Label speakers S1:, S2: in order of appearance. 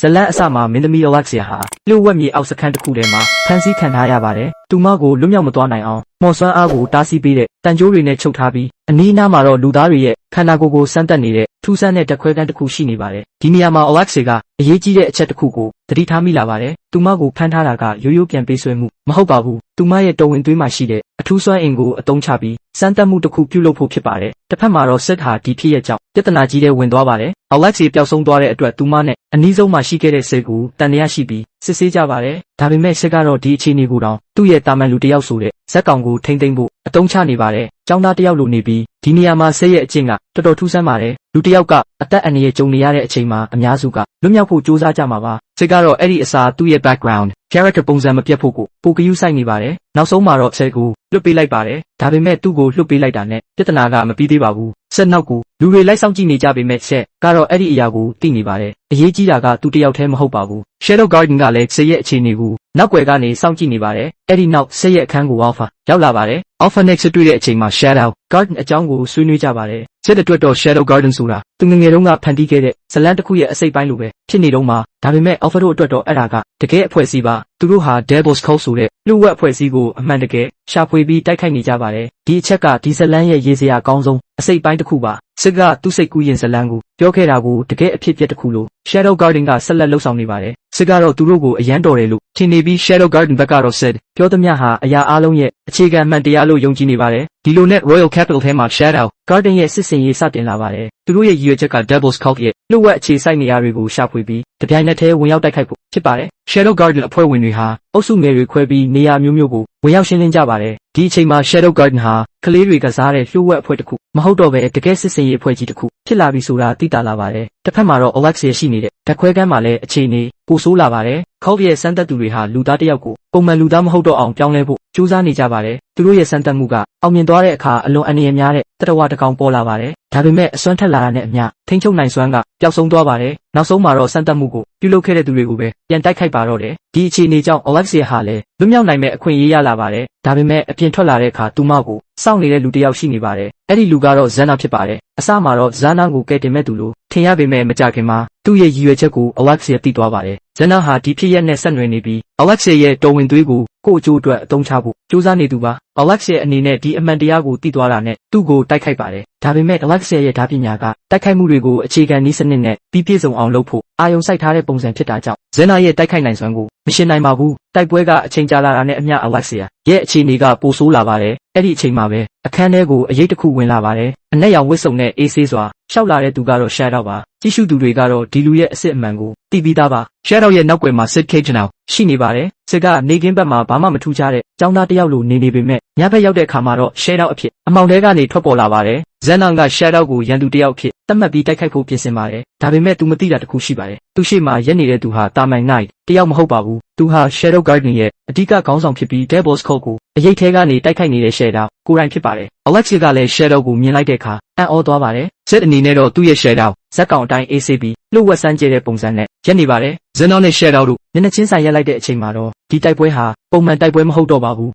S1: ဇလန်အစမှာမင်းသမီး Alexia ဟာလျှို့ဝှက်မြေအောက်စခန်းတစ်ခုထဲမှာဖမ်းဆီးခံထားရပါတယ်။သူမကိုလွတ်မြောက်မသွားနိုင်အောင်မော်စွမ်းအားကိုတားဆီးပေးတဲ့တန်ကြိုးတွေနဲ့ချုပ်ထားပြီးအနီးအနားမှာတော့လူသားတွေရဲ့ခန္ဓာကိုယ်ကိုစမ်းသပ်နေတဲ့ထူးဆန်းတဲ့ဓာတ်ခွဲခန်းတစ်ခုရှိနေပါတယ်။ဒီနေရာမှာ Alexia ကအရေးကြီးတဲ့အချက်တစ်ခုကိုသတိထားမိလာပါတယ်။သူမကိုဖမ်းထားတာကရိုးရိုးပြန်ပေးဆွဲမှုမဟုတ်ပါဘူး။သူမရဲ့တော်ဝင်သွေးမှာရှိတဲ့အထူးစွမ်းအင်ကိုအသုံးချပြီးစမ်းသပ်မှုတစ်ခုပြုလုပ်ဖို့ဖြစ်ပါတယ်။တစ်ဖက်မှာတော့စစ်ဟာဒီဖြစ်ရဲ့ကြောင့်ပြဿနာကြီးတဲ့ဝင်သွားပါတယ်။ Alexia ပျောက်ဆုံးသွားတဲ့အတွက်သူမနဲ့အနီးဆုံးမှာရှိခဲ့တဲ့စစ်ကိုတန်တရားရှိပြီးစစ်ဆေးကြပါတယ်။ဒါပေမဲ့စစ်ကတော့ဒီအခြေအနေကိုတောင်သူ့ရဲ့တာမန်လူတစ်ယောက်ဆိုတဲ့ဇက်ကောင်ကိုထိမ့်သိမ့်ဖို့အတုံးချနေပါတယ်။ကျောင်းသားတစ်ယောက်လိုနေပြီးဒီနေရာမှာစစ်ရဲ့အကျင့်ကတော်တော်ထူးဆန်းပါတယ်။လူတစ်ယောက်ကအသက်အန္တရာယ်ကြုံနေရတဲ့အချိန်မှာအများစုကလွတ်မြောက်ဖို့ကြိုးစားကြမှာပါ။စစ်ကတော့အဲ့ဒီအစားသူ့ရဲ့ background character ပုံစံမပြတ်ဖို့ကိုပိုကယူဆိုင်နေပါတယ်။နောက်ဆုံးမှာတော့စစ်ကိုလွတ်ပေးလိုက်ပါတယ်။ဒါပေမဲ့သူ့ကိုလွတ်ပေးလိုက်တာနဲ့ပြဿနာကမပြီးသေးပါဘူး။စစ်နောက်ကိုလူတွေလိုက်ဆောင်ကြည့်နေကြပေမဲ့စစ်ကတော့အဲ့ဒီအရာကိုသိနေပါတယ်။အရေးကြီးတာကသူတစ်ယောက်တည်းမဟုတ်ပါဘူး။ Shadow Garden ကလည်းစစ်ရဲ့အခြေအနေကိုနောက်ွယ်ကနေစောင့်ကြည့်နေပါတယ်။အဲ့ဒီနောက်စစ်ရဲ့အခန်းကို Alpha ရောက်လာပါတယ်။ Alpha Next တွေ့တဲ့အချိန်မှာ Shadow Garden အကြောင်းကိုဆွေးနွေးကြပါတယ်။စစ်အတွက်တော့ Shadow Garden ဆိုတာသူငယ်ငယ်တုန်းကဖန်တီးခဲ့တဲ့ဇလန်တစ်ခုရဲ့အစိတ်ပိုင်းလိုပဲဖြစ်နေတော့မှဒါပေမဲ့ Alpha တို့အတွက်တော့အဲ့ဒါကတကယ်အဖွဲ့အစည်းပါသူတို့ဟာ Devil's Cult ဆိုတဲ့လူ့ဝက်အဖွဲ့အစည်းကိုအမှန်တကယ်ရှာဖွေပြီးတိုက်ခိုက်နေကြပါတယ်ဒီအချက်ကဒီဇလန်ရဲ့ရေးစရာအကောင်းဆုံးအစိတ်ပိုင်းတစ်ခုပါစစ်ကသူ့စိတ်ကူးရင်ဇလန်ကိုပြောခဲ့တာကိုတကယ်အဖြစ်ပြက်တစ်ခုလို့ Shadow Garden ကဆက်လက်လှုပ်ဆောင်နေပါတယ်စစ်ကတော့သူတို့ကိုအယမ်းတော်တယ်လို့ထင်နေပြီး Shadow Garden ဘက်ကတော့ Sid ပြောသမျှဟာအရာအလုံးရဲ့အခြေခံမှန်တရားလို့ယုံကြည်နေပါတယ်ဒီလိုနဲ့ Royal Capital ထဲမှာ Shadow Garden ရဲ့စစ်စင်ရေးစတင်လာပါတယ်သူတို့ရဲ့ရည်ရွယ်ချက်က Devil's Cult ရဲ့လှုပ်ဝက်အခြေစိုက်နေရာတွေကိုရှာဖွေပြီးတပြိုင်နက်တည်းဝင်ရောက်တိုက်ခိုက်ဖို့ဖြစ်ပါတယ် Shadow Garden အဖွဲ့ဝင်တွေဟာအုပ်စုငယ်တွေခွဲပြီးနေရာမျိုးမျိုးကိုဝင်ရောက်ရှင်းလင်းကြပါတယ်ဒီအချိန်မှာ Shadow Garden ဟာကလေးတွေကစားတဲ့လှုပ်ဝက်အဖွဲ့တစ်ခုမဟုတ်တော့ဘဲတကယ်စစ်စင်ရေးအဖွဲ့ကြီးတစ်ခုဖြစ်လာပြီဆိုတာသိတာလာပါတယ်တစ်ဖက်မှာတော့ Alexia ရှိနေတဲ့ဓာတ်ခွဲခန်းမှာလည်းအခြေအနေပိုဆိုးလာပါတယ်Cult ရဲ့စမ်းသပ်သူတွေဟာလူသားတစ်ယောက်ကိုပုံမှန်လူသားမဟုတ်တော့အောင်ပြောင်းလဲဖို့ကြိုးစားနေကြပါတယ်သူတို့ရဲ့စမ်းသပ်မှုကအောင်မြင်သွားတဲ့အခါအလွန်အန္တရာယ်များတဲ့တတဝါတစ်ကောင်ပေါ်လာပါတယ်ဒါပေမဲ့အစွမ်းထက်လာတာနဲ့အမျှထိန်းချုပ်နိုင်စွမ်းကပျောက်ဆုံးသွားပါတယ်နောက်ဆုံးမှာတော့စမ်းသပ်မှုကိုပြုလုပ်ခဲ့တဲ့သူတွေကိုပဲပြန်တိုက်ခိုက်ပါတော့တယ်ဒီအခြေအနေကြောင့် Alexia ဟာလည်းလွတ်မြောက်နိုင်မဲ့အခွင့်အရေးရလာပါတယ်ဒါပေမဲ့အပြင်ထွက်လာတဲ့အခါသူမကိုစောင့်နေတဲ့လူတစ်ယောက်ရှိနေပါတယ်အဲ့ဒီလူကတော့ Zana ဖြစ်ပါတယ်အစမှာတော့ Zana ကိုကယ်တင်မဲ့သူလို့ထင်ရပေမဲ့မကြခင်မှာသူ့ရဲ့ရည်ရွယ်ချက်ကို Alexia သိသွားပါတယ်Zana ဟာဒီဖြစ်ရက်နဲ့ဆက်နွယ်နေပြီး Alexia ရဲ့တော်ဝင်သွေးကိုကိုယ့်အကျိုးအတွက်အသုံးချဖို့ကြိုးစားနေသူပါ Alexia အနေနဲ့ဒီအမှန်တရားကိုသိသွားတာနဲ့သူ့ကိုတိုက်ခိုက်ပါတယ်ဒါပေမဲ့ Alexia ရဲ့ဓာတ်ပညာကတိုက်ခိုက်မှုတွေကိုအခြေခံနည်းစနစ်နဲ့ပြီးပြည့်စုံအောင်လုပ်ဖို့အာရုံစိုက်ထားတဲ့ပုံစံဖြစ်တာကြောင့် Zana ရဲ့တိုက်ခိုက်နိုင်စွမ်းကိုမရှင်းနိုင်ပါဘူးတိုက်ပွဲကအချိန်ကြာလာတာနဲ့အမျှ Alexia ရဲ့အခြေအနေကပိုဆိုးလာပါတယ်အဲ့ဒီအချိန်မှာပဲအခန်းထဲကိုအရေးတစ်ခုဝင်လာပါတယ်အနက်ရောင်ဝတ်စုံနဲ့အေးဆေးစွာရှောက်လာတဲ့သူကတော့ Shadow ပါကြည့်ရှုသူတွေကတော့ဒီလူရဲ့အစစ်အမှန်ကိုသိပြီးသားပါ Shadow ရဲ့နောက်ွယ်မှာ Sid Cagenau ရှိနေပါတယ်စစ်ကနေကင်းဘက်မှာဘာမှမထူးခြားတဲ့ចောင်းသားတစ်ယောက်လိုနေပေမဲ့ညဘက်ရောက်တဲ့အခါမှာတော့ Shadow အဖြစ်အမောင်ထဲကနေထွက်ပေါ်လာပါတယ် Zenon က Shadow ကိုရန်သူတစ်ယောက်ဖြစ်သတ်မှတ်ပြီးတိုက်ခိုက်ဖို့ပြင်ဆင်ပါတယ်ဒါပေမဲ့သူမသိတာတစ်ခုရှိပါတယ်သူရှိမှရက်နေတဲ့သူဟာတာမန် Knight တစ်ယောက်မဟုတ်ပါဘူးသူဟာ Shadow Garden ရဲ့အဓိကခေါင်းဆောင်ဖြစ်ပြီး Devil's Cult ကိုအရေးထဲကနေတိုက်ခိုက်နေတဲ့ Shadow ကိုယ်တိုင်ဖြစ်ပါတယ် Alexia ကလည်း Shadow ကိုမြင်လိုက်တဲ့အခါအံ့ဩသွားပါတယ် Sid အနေနဲ့တော့သူ့ရဲ့ Shadow ဇက်ကောင်အတိုင်းအေးဆေးပြီးလှုပ်ဝက်စမ်းကျဲတဲ့ပုံစံနဲ့ရက်နေပါတယ် Zenon နဲ့ Shadow တို့မျက်နှာချင်းဆိုင်ရက်လိုက်တဲ့အချိန်မှာတော့ဒီတိုက်ပွဲဟာပုံမှန်တိုက်ပွဲမဟုတ်တော့ပါဘူး